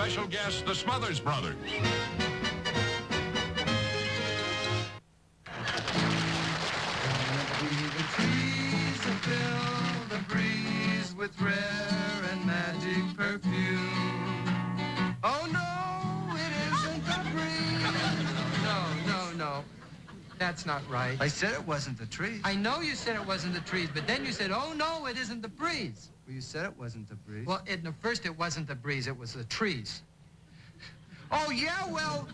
special guests, the Smothers Brothers. The trees that fill the breeze with rare and magic perfume. Oh no, it isn't the breeze. No. That's not right. I said it wasn't the trees. I know you said it wasn't the trees, but then you said, oh no, it isn't the breeze. Well, you said it wasn't the breeze. Well, first it wasn't the breeze, it was the trees. Oh yeah, well,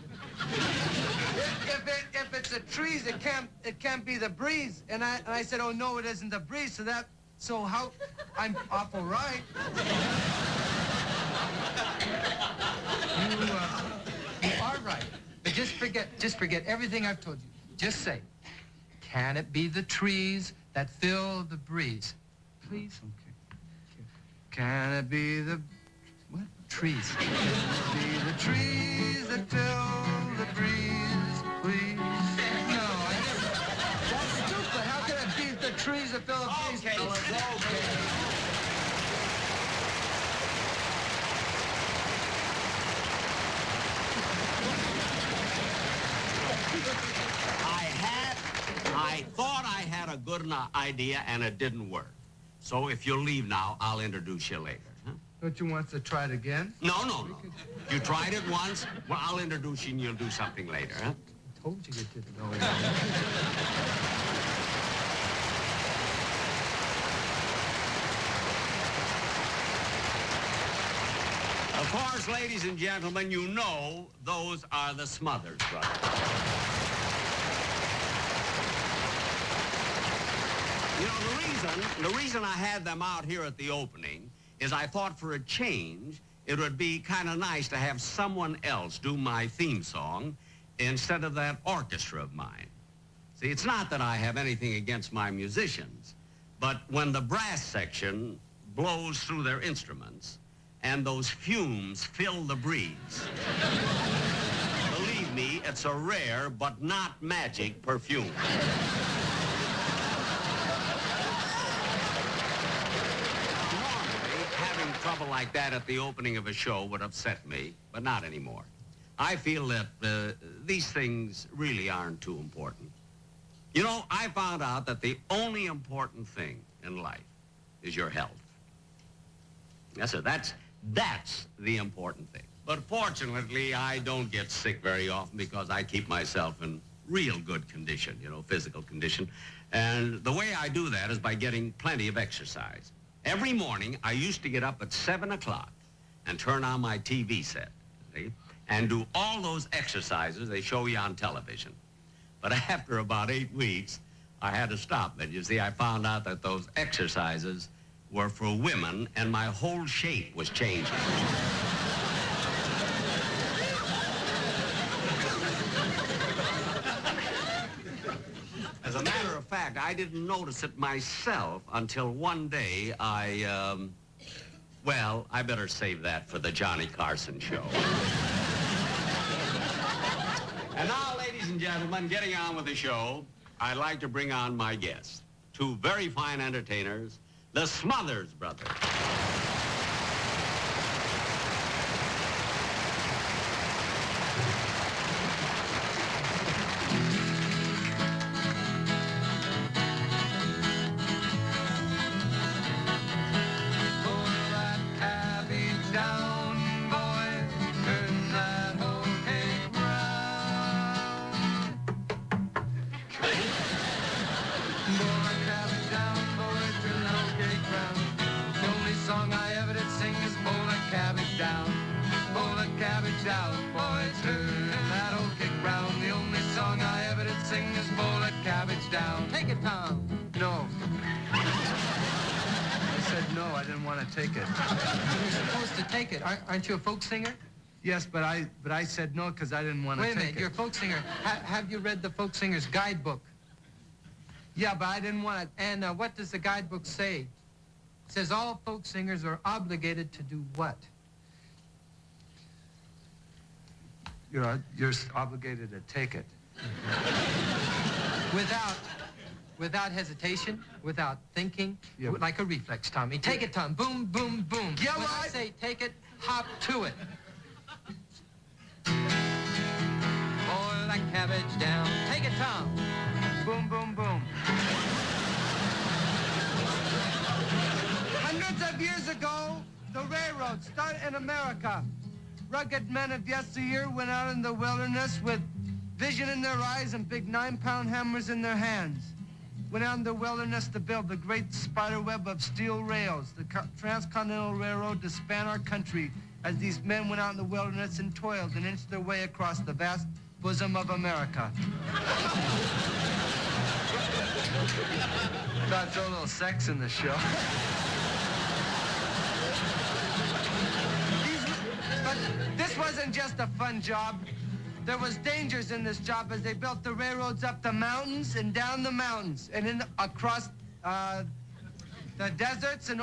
if it's the trees, it can't be the breeze. And I said, oh no, it isn't the breeze. So how? I'm awful right. You are right. But just forget everything I've told you. Just say, can it be the trees that fill the breeze? Please? Okay. Can it be the... What? Trees. Can it be the trees that fill the breeze, please? No, I never. That's stupid. How can it be the trees that fill the breeze? Okay, okay. I thought I had a good idea, and it didn't work. So if you'll leave now, I'll introduce you later. Huh? Don't you want to try it again? No. You tried it once. Well, I'll introduce you, and you'll do something later, huh? I told you didn't know. Of course, ladies and gentlemen, you know those are the Smothers Brothers. You know, the reason I had them out here at the opening is I thought for a change, it would be kind of nice to have someone else do my theme song instead of that orchestra of mine. See, it's not that I have anything against my musicians, but when the brass section blows through their instruments and those fumes fill the breeze, believe me, it's a rare but not magic perfume. Trouble like that at the opening of a show would upset me, but not anymore. I feel that these things really aren't too important. You know, I found out that the only important thing in life is your health. Yes, sir, that's the important thing. But fortunately, I don't get sick very often because I keep myself in real good condition, you know, physical condition. And the way I do that is by getting plenty of exercise. Every morning, I used to get up at 7 o'clock and turn on my TV set, see, and do all those exercises they show you on television. But after about 8 weeks, I had to stop it. You see, I found out that those exercises were for women, and my whole shape was changing. As a matter of fact, I didn't notice it myself until one day well, I better save that for the Johnny Carson show. And now, ladies and gentlemen, getting on with the show, I'd like to bring on my guests, two very fine entertainers, the Smothers Brothers. Take it, Tom. No. I said no, I didn't want to take it. You're supposed to take it. Aren't you a folk singer? Yes, but I said no because I didn't want to take it. Wait a minute, you're a folk singer. Have you read the folk singer's guidebook? Yeah, but I didn't want to. And what does the guidebook say? It says all folk singers are obligated to do what? You're obligated to take it. Without hesitation, without thinking, yeah. Like a reflex, Tommy. Take it, Tom. Boom, boom, boom. Yeah, when well, I say take it, hop to it. the railroad, start in America. Rugged men of yesteryear went out in the wilderness with vision in their eyes and big 9-pound hammers in their hands. Went out in the wilderness to build the great spider web of steel rails, the transcontinental railroad to span our country as these men went out in the wilderness and toiled and inched their way across the vast bosom of America. Thought throw a little sex in the show. But this wasn't just a fun job. There was dangers in this job as they built the railroads up the mountains and down the mountains and across the deserts and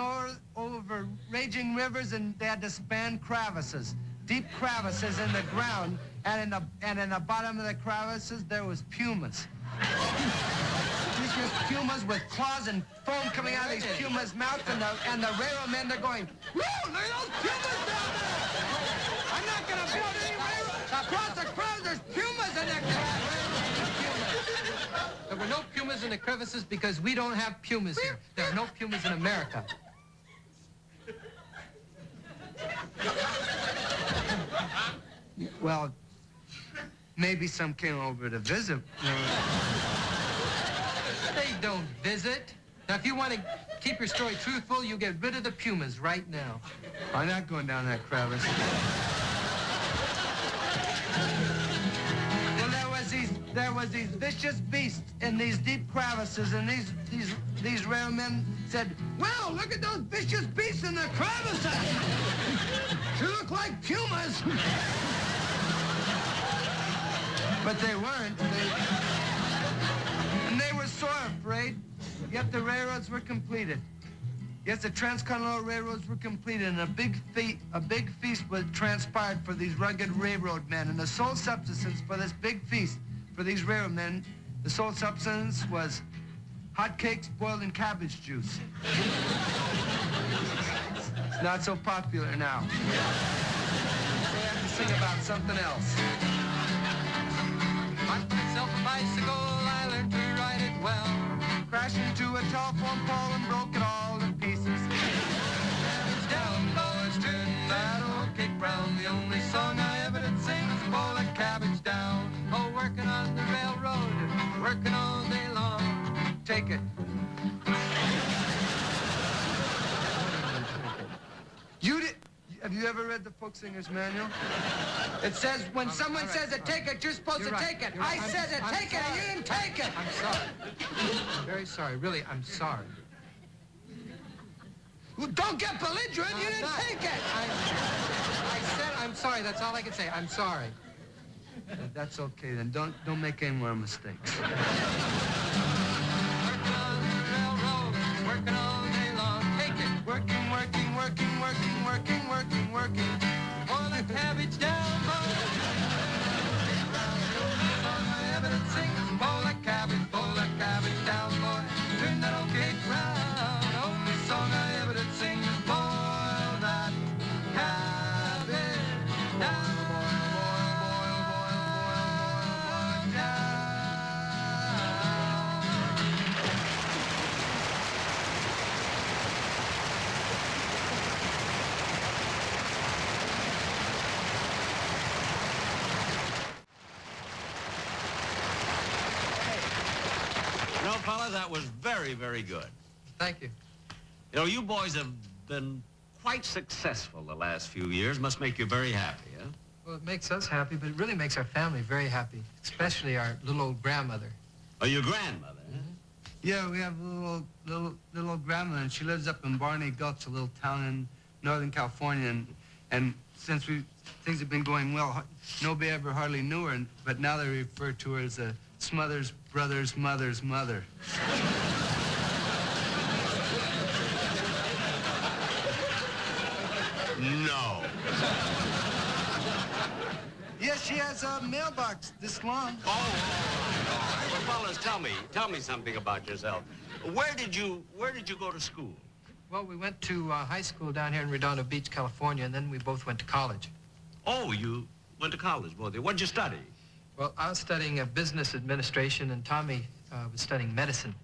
over raging rivers, and they had to span crevices, deep crevices in the ground, and in the bottom of the crevices there was pumas. These were pumas with claws and foam coming out of these pumas' mouths, and the railroad men, they're going, "Whoa, look at those pumas down there! I'm not gonna build any railroad across the crevice. There's pumas in the crevices." There were no pumas in the crevices because we don't have pumas here. There are no pumas in America. Well, maybe some came over to visit. They don't visit. Now, if you want to keep your story truthful, you get rid of the pumas right now. I'm not going down that crevice. Well, there was these vicious beasts in these deep crevices, and these railmen said, "Well, look at those vicious beasts in the crevices. They look like pumas." But they weren't. And they were sore afraid. Yet the railroads were completed. Yes, the transcontinental railroads were completed, and a big feast was transpired for these rugged railroad men. And the sole subsistence for this big feast for these railroad men, the sole substance was hot cakes boiled in cabbage juice. It's not so popular now. They have to sing about something else. Bought myself a bicycle, I learned to ride it well. Crashed into a telephone pole and broke it all to pieces. Cabbage down, boys, turn that old cake round. The only song I ever did sing was a bowl of cabbage down. Oh, working on the railroad, working all day long. Take it. Have you ever read the Folk Singer's Manual? It says when someone says to take it, you're supposed to take it. I said to take it, and you didn't take it. I'm sorry. I'm very sorry. Really, I'm sorry. Well, don't get belligerent. You didn't take it. I said I'm sorry. That's all I can say. I'm sorry. That's okay then. Don't make any more mistakes. Working on the railroad, working all day long. Take it. Working. Boil the cabbage down, boy. Song I ever did sing is boil the cabbage down, boy. Turn that old cake round. Only song I ever did sing is boil that cabbage down. You know, fellas, that was very, very good. Thank you. You know, you boys have been quite successful the last few years. Must make you very happy, huh? Well, it makes us happy, but it really makes our family very happy, especially our little old grandmother. Oh, your grandmother, huh? Yeah, we have a little grandma, and she lives up in Barney Gulch, a little town in Northern California, and since things have been going well, nobody ever hardly knew her, but now they refer to her as a Smothers brother's mother's mother. No. Yes, she has a mailbox this long. Oh, all right. Well, fellas, tell me something about yourself. Where did you go to school? Well, we went to high school down here in Redondo Beach, California, and then we both went to college. Oh, you went to college, both of you. What'd you study? Well, I was studying business administration, and Tommy was studying medicine.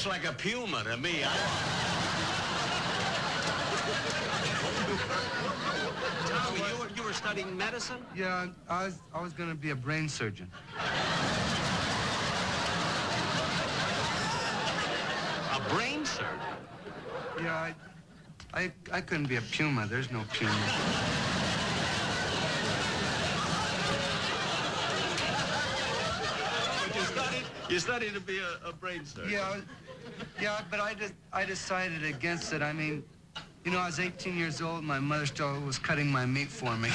looks like a puma to me. Tommy, you were studying medicine? Yeah, I was going to be a brain surgeon. A brain surgeon? Yeah, I couldn't be a puma. There's no puma. But you studied to be a brain surgeon? Yeah, but I decided against it. I mean, you know, I was 18 years old. My mother still was cutting my meat for me.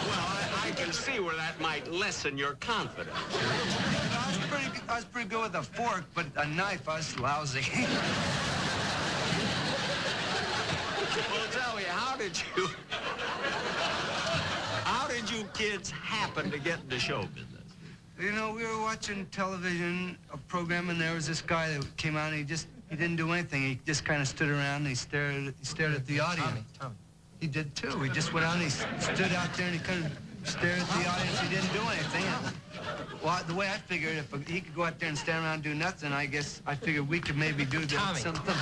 Well, I can see where that might lessen your confidence. I was pretty good with a fork, but a knife, I was lousy. Well, tell me, how did you kids happen to get into show business? You know, we were watching television, a program, and there was this guy that came out, and he didn't do anything. He just kind of stood around, and he stared at the audience. Tommy. He did, too. He just went out, and he stood out there, and he kind of stared at the audience. He didn't do anything. Well, the way I figured, if he could go out there and stand around and do nothing, I figured we could maybe do Tommy. something.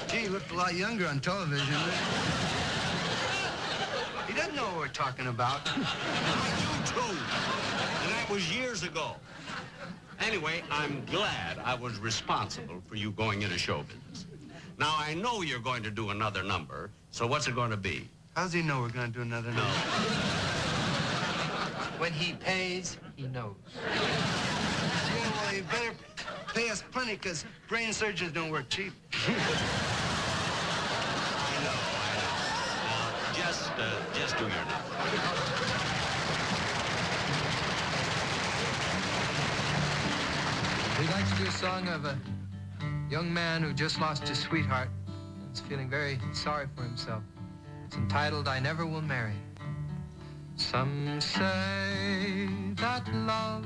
Gee, he looked a lot younger on television. He doesn't know what we're talking about. I do, too. And that was years ago. Anyway, I'm glad I was responsible for you going into show business. Now, I know you're going to do another number, so what's it going to be? How does he know we're going to do another No. number? When he pays, he knows. Yeah, well, you better pay us plenty, because brain surgeons don't work cheap. I know. Now, just do your number. We'd like to do a song of a young man who just lost his sweetheart and is feeling very sorry for himself. It's entitled, I Never Will Marry. Some say that love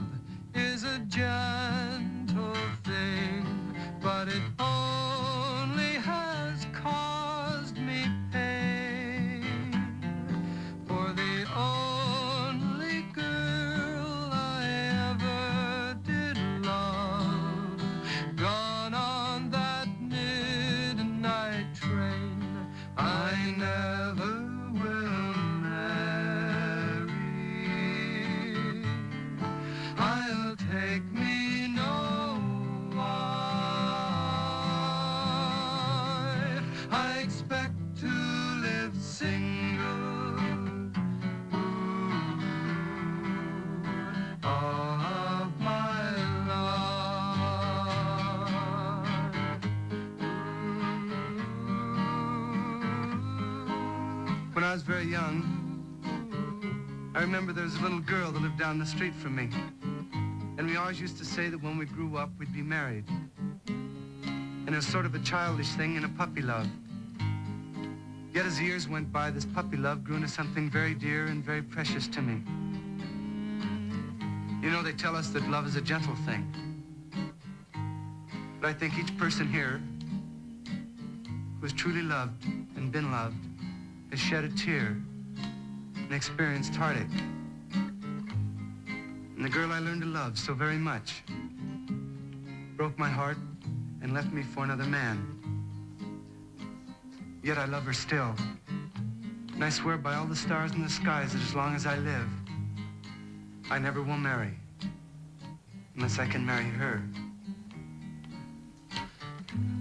is a gentle thing, but it only has caused me pain. For the only girl I ever did love, gone on that midnight train, I never will marry. I'll take me no wife. I expect to live single all of my life. When I was very young, I remember there was a little girl that lived down the street from me. And we always used to say that when we grew up, we'd be married. And it was sort of a childish thing and a puppy love. Yet as the years went by, this puppy love grew into something very dear and very precious to me. You know, they tell us that love is a gentle thing. But I think each person here who has truly loved and been loved has shed a tear and experienced heartache. And the girl I learned to love so very much broke my heart and left me for another man. Yet I love her still. And I swear by all the stars in the skies that as long as I live, I never will marry unless I can marry her.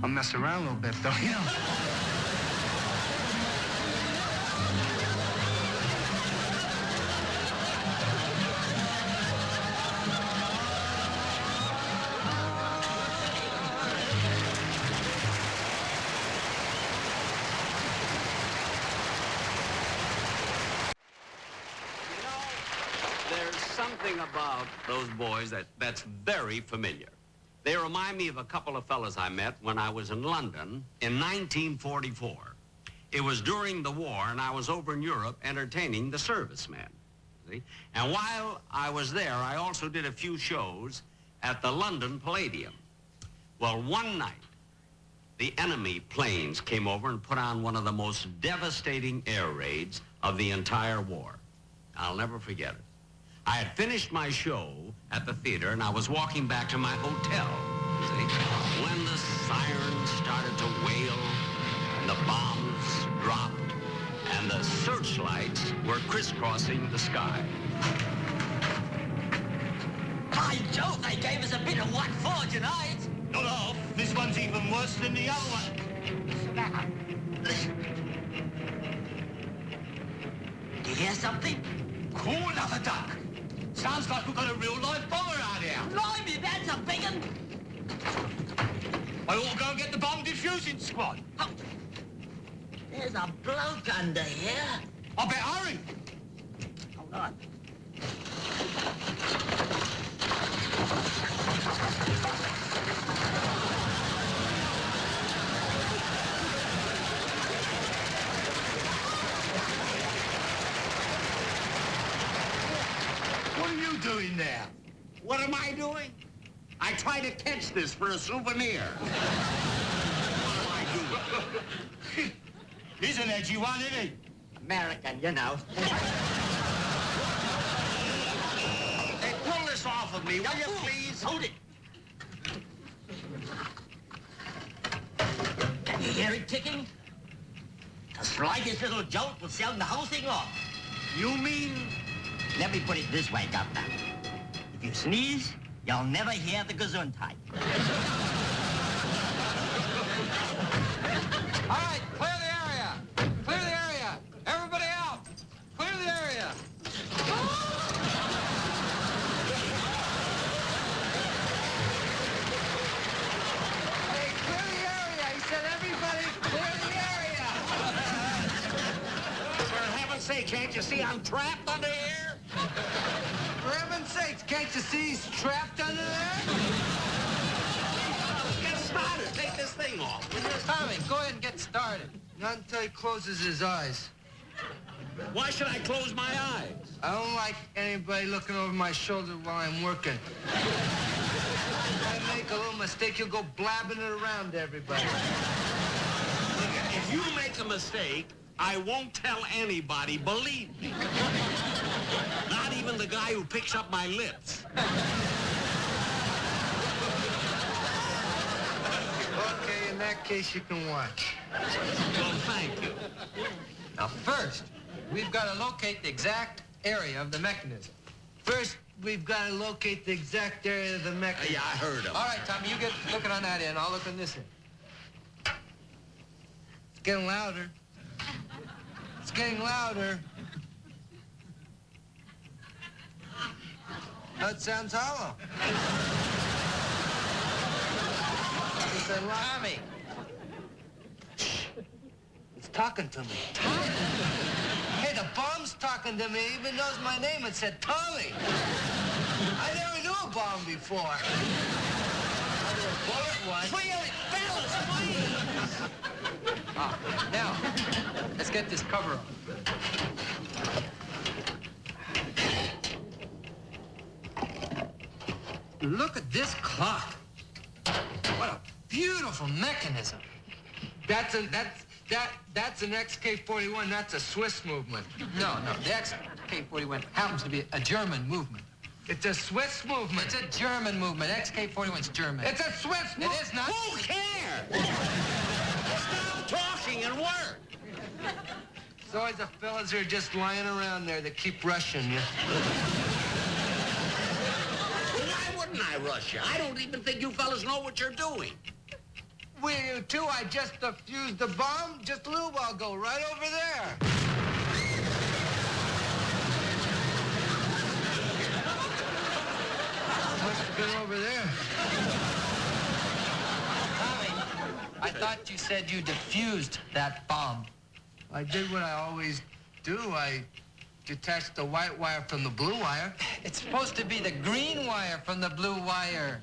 I'll mess around a little bit, though, you know. There's something about those boys that's very familiar. They remind me of a couple of fellas I met when I was in London in 1944. It was during the war, and I was over in Europe entertaining the servicemen. See? And while I was there, I also did a few shows at the London Palladium. Well, one night, the enemy planes came over and put on one of the most devastating air raids of the entire war. I'll never forget it. I had finished my show at the theater, and I was walking back to my hotel, see, when the sirens started to wail, and the bombs dropped, and the searchlights were crisscrossing the sky. By Jove, they gave us a bit of what for tonight. Not half. This one's even worse than the other one. Do you hear something? Cool another duck. Sounds like we've got a real-life bomber out here. Blimey, that's a big one. I ought to go and get the bomb diffusing squad. Oh, there's a bloke under here. I better hurry. Hold on. What are you doing there? What am I doing? I tried to catch this for a souvenir. What am I doing? He's an edgy one, isn't he? American, you know. Hey, pull this off of me, will you please? Hold it. Can you hear it ticking? The slightest little jolt will sound the whole thing off. You mean? Let me put it this way, Governor. If you sneeze, you'll never hear the gesundheit. All right, clear the area. Clear the area. Everybody out. Clear the area. Hey, clear the area. He said everybody clear the area. For heaven's sake, can't you see I'm trapped under here? For heaven's sakes, can't you see he's trapped under there? Get started. Take this thing off. Tommy, go ahead and get started. Not until he closes his eyes. Why should I close my eyes? I don't like anybody looking over my shoulder while I'm working. If I make a little mistake, you'll go blabbing it around to everybody. If you make a mistake, I won't tell anybody, believe me. Not even the guy who picks up my lips. Okay, in that case, you can watch. Well, thank you. Now, first, we've got to locate the exact area of the mechanism. First, we've got to locate the exact area of the mechanism. Yeah, I heard of it. All right, Tommy, you get looking on that end. I'll look on this end. It's getting louder. It's getting louder. That sounds hollow. It's a Tommy. It's talking to me. Tommy? Hey, the bomb's talking to me. It even knows my name. It said Tommy. I never knew a bomb before. I knew a bullet once. Really, fellas, please. Now, let's get this cover off. Look at this clock. What a beautiful mechanism. That's an XK-41. That's a Swiss movement. No, the XK-41 happens to be a German movement. It's a Swiss movement. It's a German movement. XK-41's German. It's a Swiss It movement. is not. Who cares? Stop talking and work. It's always the fellas who are just lying around there that keep rushing you. Why wouldn't I rush you? I don't even think you fellas know what you're doing. Will you too? I just defused the bomb just a little while ago, right over there. Must have been over there. Tommy, I thought you said you defused that bomb. I did what I always do. I detached the white wire from the blue wire. It's supposed to be the green wire from the blue wire.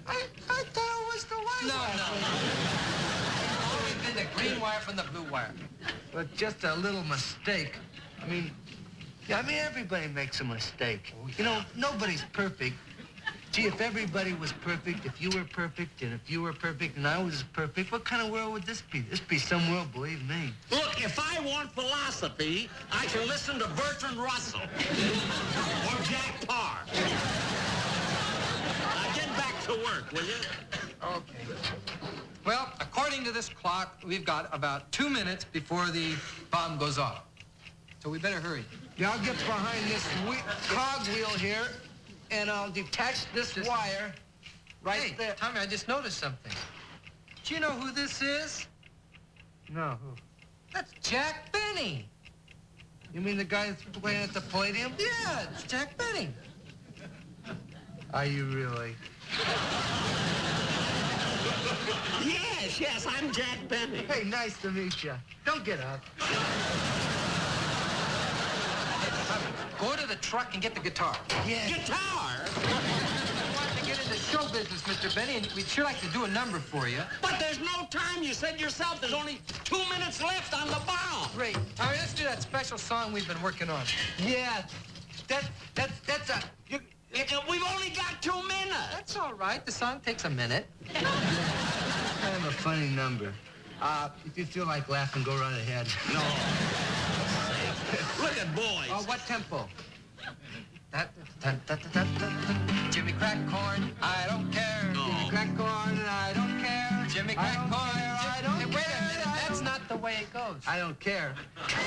I thought it was the white wire. No. It's always been the green wire from the blue wire. But just a little mistake. I mean, Yeah, I mean, everybody makes a mistake. You know, nobody's perfect. Gee, if everybody was perfect, if you were perfect, and if you were perfect, and I was perfect, what kind of world would this be? This be some world, believe me. Look, if I want philosophy, I can listen to Bertrand Russell or Jack Parr. Now get back to work, will you? Okay. Well, according to this clock, we've got about 2 minutes before the bomb goes off. So we better hurry. Yeah, I'll get behind this cogwheel here, and I'll detach this wire right there. Tommy, I just noticed something. Do you know who this is? No, who? That's Jack Benny. You mean the guy that's playing at the Palladium? Yeah, it's Jack Benny. Are you really? Yes, I'm Jack Benny. Hey, nice to meet you. Don't get up. Go to the truck and get the guitar. Yeah. Guitar? We want to get into show business, Mr. Benny, and we'd sure like to do a number for you. But there's no time. You said yourself there's only 2 minutes left on the bomb. Great. Tommy, let's do that special song we've been working on. Yeah. That's a... We've only got 2 minutes. That's all right. The song takes a minute. kind of a funny number. If you feel like laughing, go right ahead. No. Look at boys. Oh, what tempo? Jimmy Crack Corn, I don't care. No. Jimmy Crack Corn, I don't care. Jimmy Crack Corn, I don't care. Hey, wait a minute. That's not the way it goes. I don't care. How'd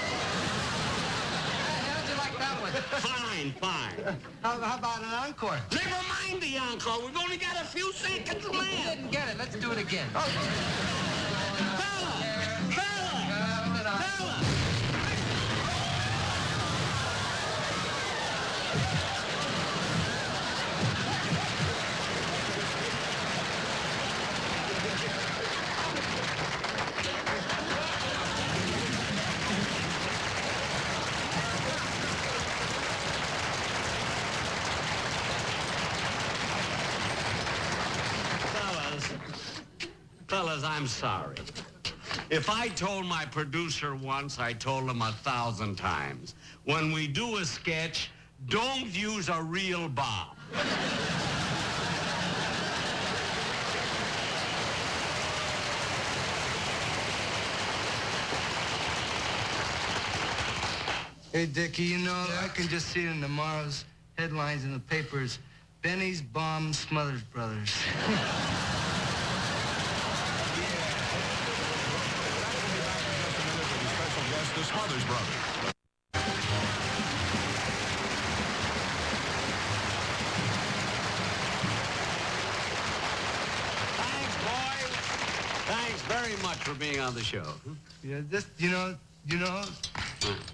you like that one? Fine. How about an encore? Never mind the encore. We've only got a few seconds You left. didn't get it. Let's do it again. Fella! Fellas, I'm sorry. If I told my producer once, I told him 1,000 times. When we do a sketch, don't use a real bomb. Hey, Dickie, you know, I can just see it in tomorrow's headlines in the papers. Benny's bomb Smothers Brothers. The Smothers Brothers. Thanks, boys. Thanks very much for being on the show. Yeah, this, you know,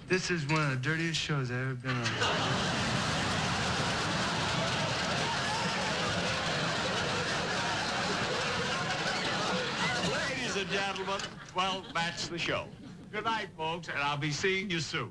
this is one of the dirtiest shows I've ever been on. Ladies and gentlemen, well, that's the show. Good night, folks, and I'll be seeing you soon.